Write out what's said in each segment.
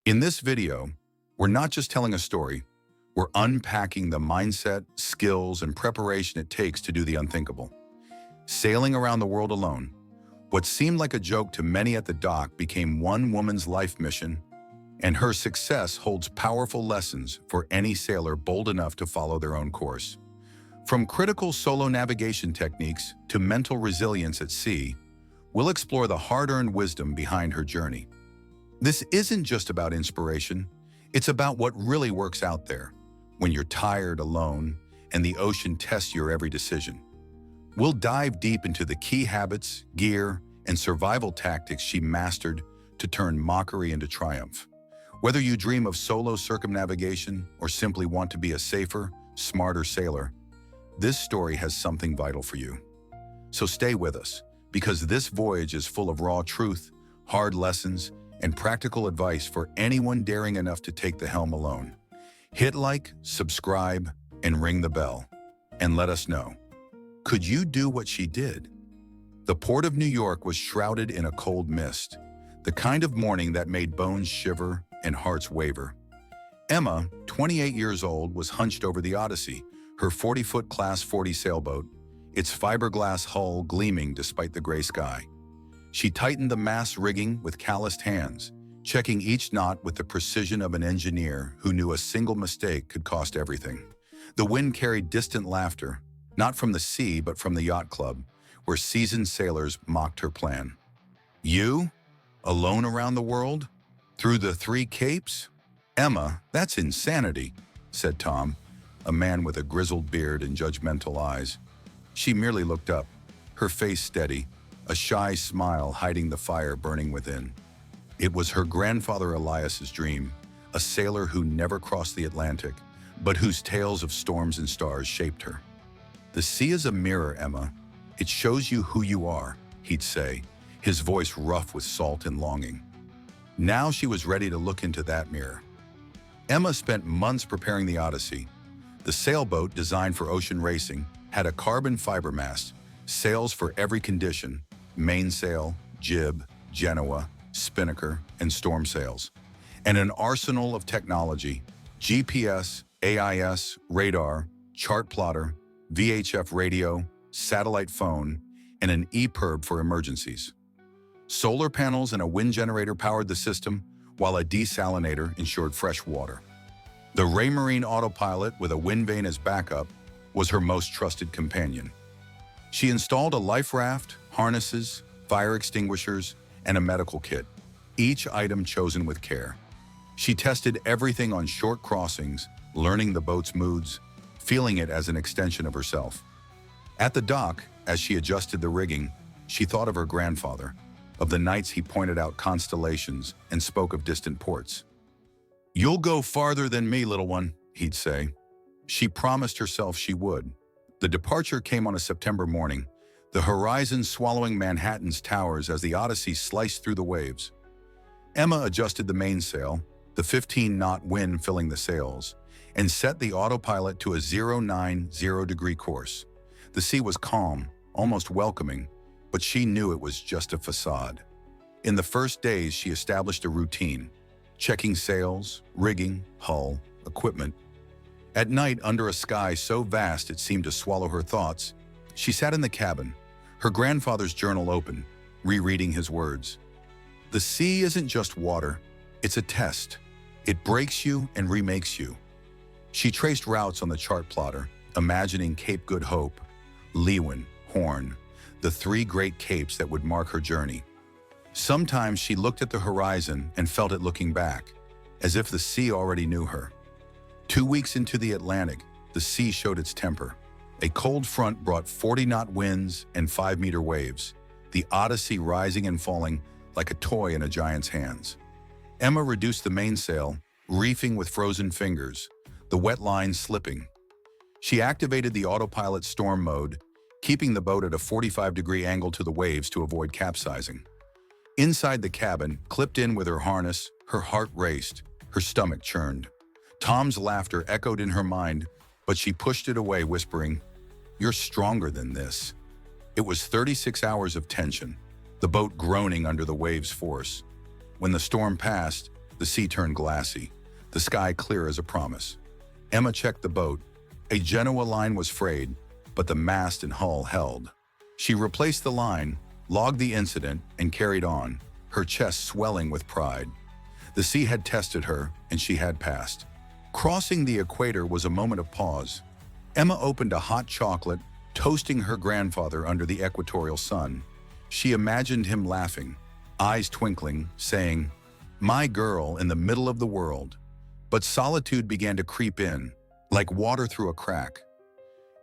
In this video, we're not just telling a story, we're unpacking the mindset, skills, and preparation it takes to do the unthinkable. Sailing around the world alone, what seemed like a joke to many at the dock became one woman's life mission, and her success holds powerful lessons for any sailor bold enough to follow their own course. From critical solo navigation techniques to mental resilience at sea, we'll explore the hard-earned wisdom behind her journey. This isn't just about inspiration, it's about what really works out there, when you're tired, alone, and the ocean tests your every decision. We'll dive deep into the key habits, gear, and survival tactics she mastered to turn mockery into triumph. Whether you dream of solo circumnavigation or simply want to be a safer, smarter sailor, this story has something vital for you. So stay with us, because this voyage is full of raw truth, hard lessons, and practical advice for anyone daring enough to take the helm alone. Hit like, subscribe, and ring the bell, and let us know. Could you do what she did? The port of New York was shrouded in a cold mist, the kind of morning that made bones shiver and hearts waver. Emma, 28 years old, was hunched over the Odyssey, her 40-foot Class 40 sailboat, its fiberglass hull gleaming despite the gray sky. She tightened the mast rigging with calloused hands, checking each knot with the precision of an engineer who knew a single mistake could cost everything. The wind carried distant laughter, not from the sea but from the yacht club, where seasoned sailors mocked her plan. You? Alone around the world? Through the 3 capes? Emma, that's insanity, said Tom, a man with a grizzled beard and judgmental eyes. She merely looked up, her face steady, a shy smile hiding the fire burning within. It was her grandfather Elias's dream, a sailor who never crossed the Atlantic, but whose tales of storms and stars shaped her. The sea is a mirror, Emma. It shows you who you are, he'd say, his voice rough with salt and longing. Now she was ready to look into that mirror. Emma spent months preparing the Odyssey. The sailboat, designed for ocean racing, had a carbon fiber mast, sails for every condition, mainsail, jib, genoa, spinnaker, and storm sails, and an arsenal of technology: GPS, AIS, radar, chart plotter, VHF radio, satellite phone, and an EPIRB for emergencies. Solar panels and a wind generator powered the system, while a desalinator ensured fresh water. The Raymarine autopilot, with a wind vane as backup, was her most trusted companion. She installed a life raft, harnesses, fire extinguishers, and a medical kit, each item chosen with care. She tested everything on short crossings, learning the boat's moods, feeling it as an extension of herself. At the dock, as she adjusted the rigging, she thought of her grandfather, of the nights he pointed out constellations and spoke of distant ports. "You'll go farther than me, little one," he'd say. She promised herself she would. The departure came on a September morning, the horizon swallowing Manhattan's towers as the Odyssey sliced through the waves. Emma adjusted the mainsail, the 15-knot wind filling the sails, and set the autopilot to a 090-degree course. The sea was calm, almost welcoming, but she knew it was just a facade. In the first days, she established a routine, checking sails, rigging, hull, equipment. At night, under a sky so vast it seemed to swallow her thoughts, she sat in the cabin, her grandfather's journal open, rereading his words. The sea isn't just water, it's a test. It breaks you and remakes you. She traced routes on the chart plotter, imagining Cape Good Hope, Leeuwin, Horn, the 3 great capes that would mark her journey. Sometimes she looked at the horizon and felt it looking back, as if the sea already knew her. 2 weeks into the Atlantic, the sea showed its temper. A cold front brought 40-knot winds and 5-meter waves, the Odyssey rising and falling like a toy in a giant's hands. Emma reduced the mainsail, reefing with frozen fingers, the wet lines slipping. She activated the autopilot storm mode, keeping the boat at a 45-degree angle to the waves to avoid capsizing. Inside the cabin, clipped in with her harness, her heart raced, her stomach churned. Tom's laughter echoed in her mind, but she pushed it away, whispering, "You're stronger than this." It was 36 hours of tension, the boat groaning under the waves' force. When the storm passed, The sea turned glassy, the sky clear as a promise. Emma checked the boat. A Genoa line was frayed, but the mast and hull held. She replaced the line, logged the incident, and carried on, her chest swelling with pride. The sea had tested her, and she had passed. Crossing the equator was a moment of pause. Emma opened a hot chocolate, toasting her grandfather under the equatorial sun. She imagined him laughing, eyes twinkling, saying, "My girl in the middle of the world." But solitude began to creep in, like water through a crack.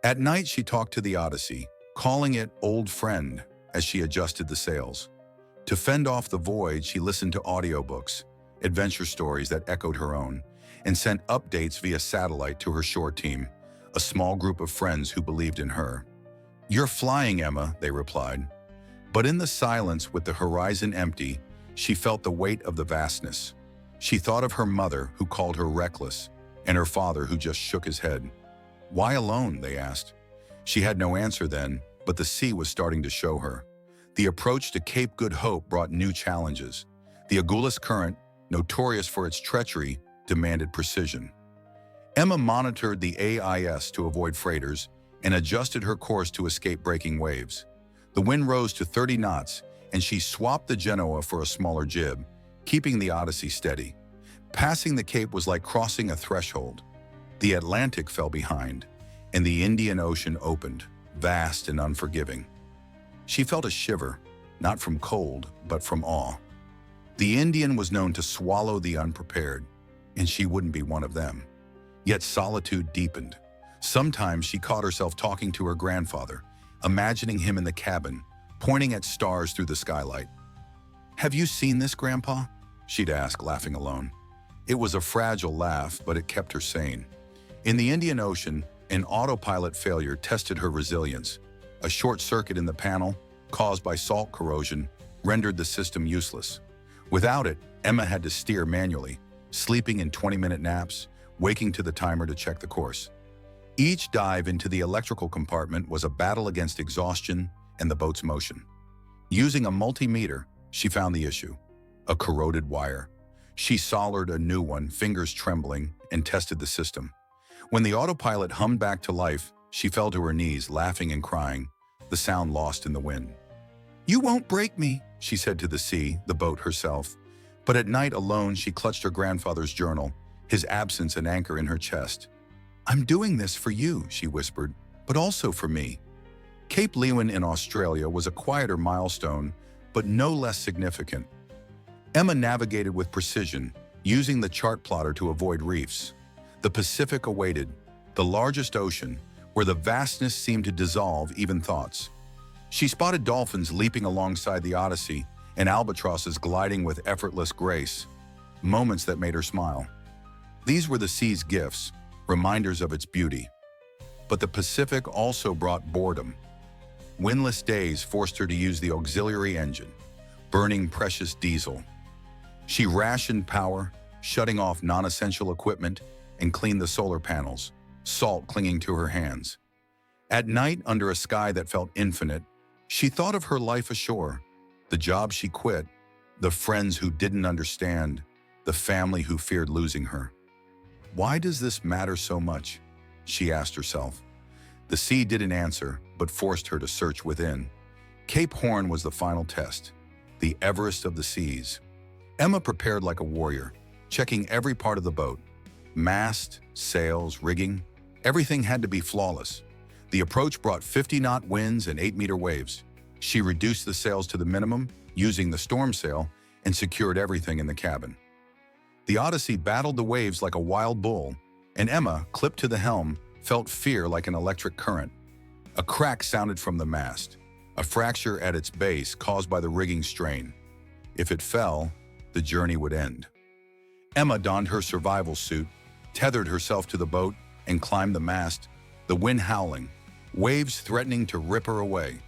At night she talked to the Odyssey, calling it old friend as she adjusted the sails. To fend off the void, she listened to audiobooks, adventure stories that echoed her own, and sent updates via satellite to her shore team, a small group of friends who believed in her. "You're flying, Emma," they replied. But in the silence, with the horizon empty, she felt the weight of the vastness. She thought of her mother, who called her reckless, and her father, who just shook his head. "Why alone?" they asked. She had no answer then, but the sea was starting to show her. The approach to Cape Good Hope brought new challenges. The Agulhas Current, notorious for its treachery, demanded precision. Emma monitored the AIS to avoid freighters and adjusted her course to escape breaking waves. The wind rose to 30 knots, and she swapped the Genoa for a smaller jib, keeping the Odyssey steady. Passing the Cape was like crossing a threshold. The Atlantic fell behind, and the Indian Ocean opened, vast and unforgiving. She felt a shiver, not from cold, but from awe. The Indian was known to swallow the unprepared, and she wouldn't be one of them. Yet solitude deepened. Sometimes she caught herself talking to her grandfather, imagining him in the cabin, pointing at stars through the skylight. "Have you seen this, Grandpa?" she'd ask, laughing alone. It was a fragile laugh, but it kept her sane. In the Indian Ocean, an autopilot failure tested her resilience. A short circuit in the panel, caused by salt corrosion, rendered the system useless. Without it, Emma had to steer manually, sleeping in 20-minute naps, waking to the timer to check the course. Each dive into the electrical compartment was a battle against exhaustion and the boat's motion. Using a multimeter, she found the issue: a corroded wire. She soldered a new one, fingers trembling, and tested the system. When the autopilot hummed back to life, she fell to her knees, laughing and crying, the sound lost in the wind. "You won't break me," she said to the sea, the boat herself. But at night alone, she clutched her grandfather's journal, his absence an anchor in her chest. "I'm doing this for you," she whispered, "but also for me." Cape Leeuwin in Australia was a quieter milestone, but no less significant. Emma navigated with precision, using the chart plotter to avoid reefs. The Pacific awaited, the largest ocean, where the vastness seemed to dissolve even thoughts. She spotted dolphins leaping alongside the Odyssey and albatrosses gliding with effortless grace, moments that made her smile. These were the sea's gifts, reminders of its beauty. But the Pacific also brought boredom. Windless days forced her to use the auxiliary engine, burning precious diesel. She rationed power, shutting off non-essential equipment, and cleaned the solar panels, salt clinging to her hands. At night, under a sky that felt infinite, she thought of her life ashore, the job she quit, the friends who didn't understand, the family who feared losing her. "Why does this matter so much?" she asked herself. The sea didn't answer, but forced her to search within. Cape Horn was the final test, the Everest of the seas. Emma prepared like a warrior, checking every part of the boat. Mast, sails, rigging, everything had to be flawless. The approach brought 50-knot winds and 8-meter waves. She reduced the sails to the minimum, using the storm sail, and secured everything in the cabin. The Odyssey battled the waves like a wild bull, and Emma, clipped to the helm, felt fear like an electric current. A crack sounded from the mast, a fracture at its base caused by the rigging strain. If it fell, the journey would end. Emma donned her survival suit, tethered herself to the boat, and climbed the mast, the wind howling, waves threatening to rip her away.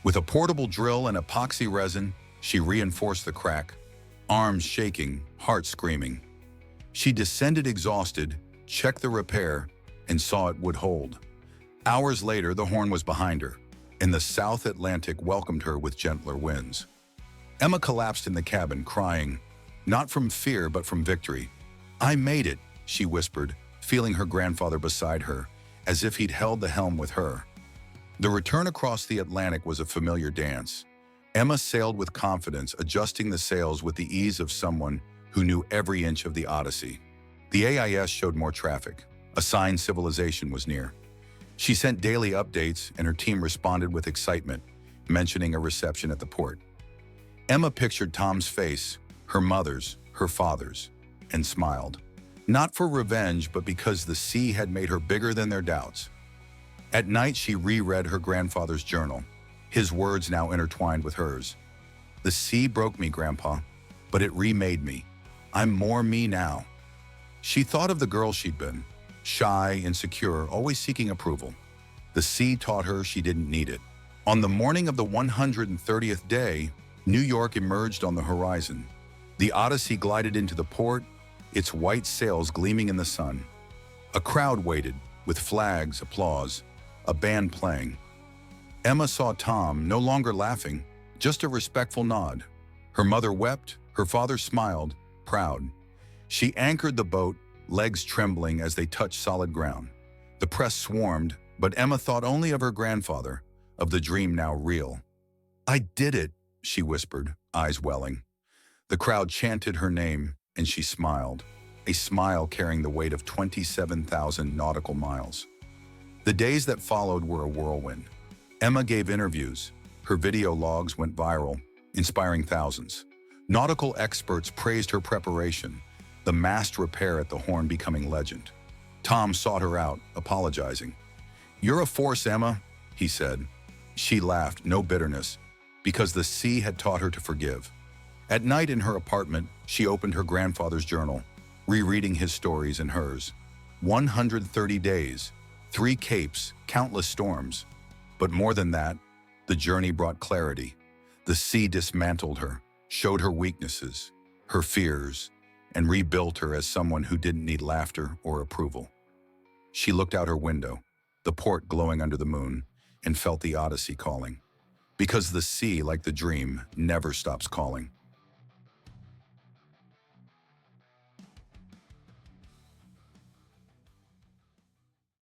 With a portable drill and epoxy resin, she reinforced the crack, arms shaking, heart screaming. She descended exhausted, checked the repair, and saw it would hold. Hours later, the Horn was behind her, and the South Atlantic welcomed her with gentler winds. Emma collapsed in the cabin, crying, not from fear but from victory. "I made it," she whispered, feeling her grandfather beside her, as if he'd held the helm with her. The return across the Atlantic was a familiar dance. Emma sailed with confidence, adjusting the sails with the ease of someone who knew every inch of the Odyssey. The AIS showed more traffic. A sign civilization was near. She sent daily updates, and her team responded with excitement, mentioning a reception at the port. Emma pictured Tom's face, her mother's, her father's, and smiled. Not for revenge, but because the sea had made her bigger than their doubts. At night, she reread her grandfather's journal, his words now intertwined with hers. "The sea broke me, Grandpa, but it remade me. I'm more me now." She thought of the girl she'd been, shy, insecure, always seeking approval. The sea taught her she didn't need it. On the morning of the 130th day, New York emerged on the horizon. The Odyssey glided into the port, its white sails gleaming in the sun. A crowd waited, with flags, applause, a band playing. Emma saw Tom, no longer laughing, just a respectful nod. Her mother wept, her father smiled, proud. She anchored the boat, legs trembling as they touched solid ground. The press swarmed, but Emma thought only of her grandfather, of the dream now real. "I did it," she whispered, eyes welling. The crowd chanted her name, and she smiled, a smile carrying the weight of 27,000 nautical miles. The days that followed were a whirlwind. Emma gave interviews. Her video logs went viral, inspiring thousands. Nautical experts praised her preparation, the mast repair at the Horn becoming legend. Tom sought her out, apologizing. "You're a force, Emma," he said. She laughed, no bitterness, because the sea had taught her to forgive. At night in her apartment, she opened her grandfather's journal, rereading his stories and hers. 130 days, 3 capes, countless storms. But more than that, the journey brought clarity. The sea dismantled her, showed her weaknesses, her fears, and rebuilt her as someone who didn't need laughter or approval. She looked out her window, the port glowing under the moon, and felt the Odyssey calling. Because the sea, like the dream, never stops calling.